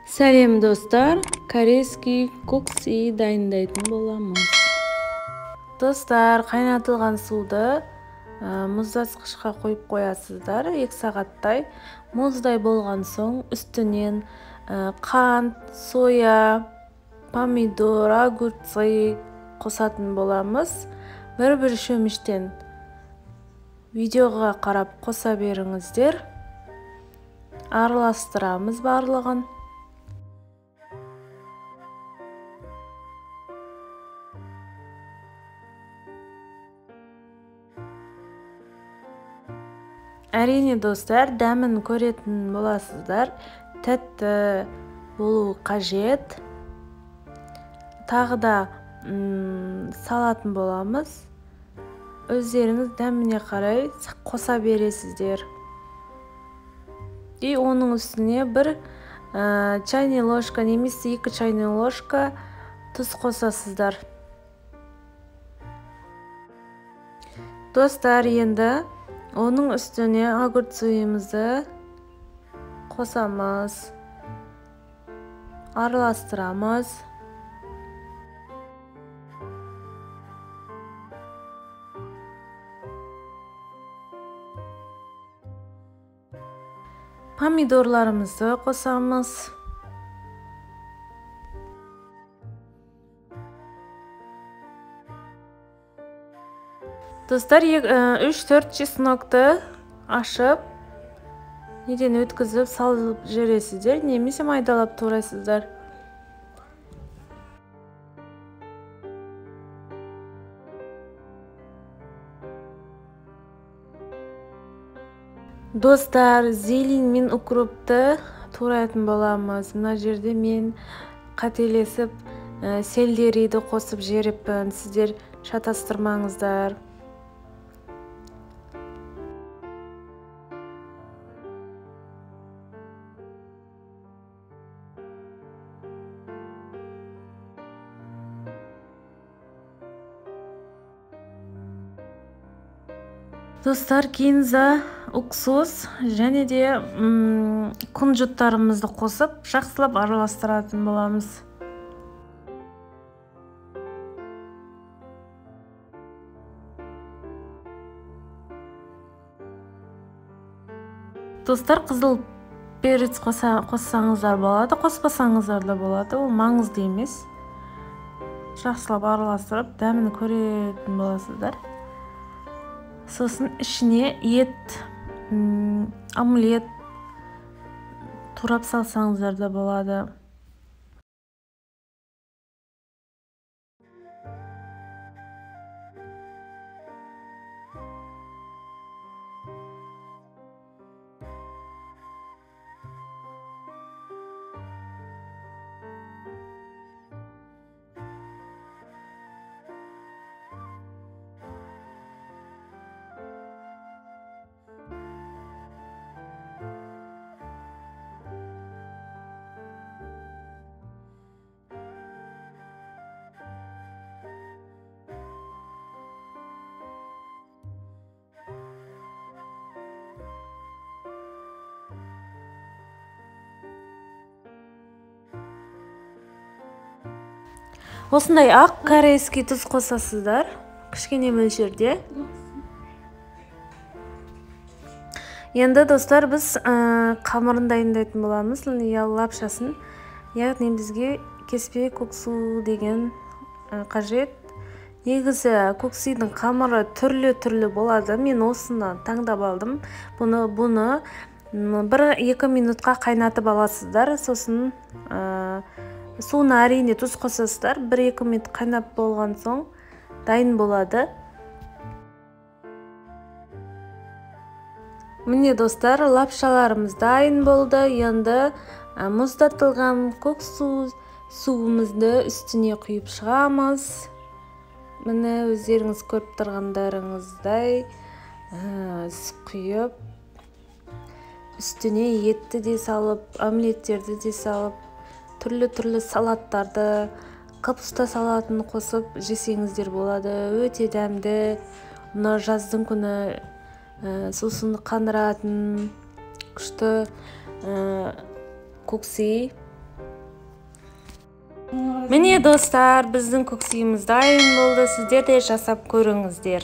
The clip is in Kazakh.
Сәлем достар, корейский кукси дайындайтын боламыз. Достар, қайнатылған суды мұздатқышқа қойып қоясыздар. 2 сағаттай мұздай болған соң үстінен қант, соя, помидор, огурцы қосатын боламыз. Бір шөміштен видеоға қарап қоса беріңіздер. Араластырамыз барлығын. Әрине достар, дәмін көретін боласыздар. Тәтті болуы қажет. Тағы да салатын боламыз. Өздеріңіз дәміне қарай қоса бересіздер. И оның үстіне бір чайный ложка немесе 2 чайный ложка тұз қосасыздар. Достар, енді оның үстіне огурцымызды қосамыз, араластырамыз. Помидорларымызды қосамыз. Достар, 3-4 чеснокты ашып, неден өткізіп салып жібересіздер, немесе майдалап турайсыздар. Достар, зелень мен укропты турайтын боламыз. Мына жерде мен қателесіп сельдерейді қосып жіберіппін. Сіздер шатастырмаңыздар. Достар, кинза, уксус және де күнжіттарымызды қосып, жақсылап араластыратын боламыз. Достар, қызыл перец қоссаңыздар болады, қоспасаңыздар да болады, ол маңызды емес. Жақсылап араластырып, дәмін көретін боласыздар. Сосын ішіне ет, омлет турап салсаңыздар да болады. Осындай ақ корейский тұз қосасыздар, кішкене мөлшерде. Енді достар, біз қамырын дайындайтын боламыз, лапшасын. Яғни бізге кеспе куксу деген қажет. Негізі куксидің қамыры түрлі болады. Мен осыны таңдап алдым. Бұны 1-2 минутқа қайнатып аласыздар. Сосын суына әрине тұз қосасыздар. 1-2 минут қайнап болған соң дайын болады. Міне достар, лапшаларымыз дайын болды. Енді мұздатылған куксу суымызды үстіне құйып шығамыз. Міне өздеріңіз көріп тұрғандарыңыздай құйып, үстіне етті де салып, омлеттерді де салып, түрлі салаттарды, капуста салатын қосып жесеңіздер болады. Өте дәмді. Мұны жаздың күні сусын қандыратын күшті кукси Міне достар, біздің көксейіміз дайын болды, сіздер де жасап көріңіздер.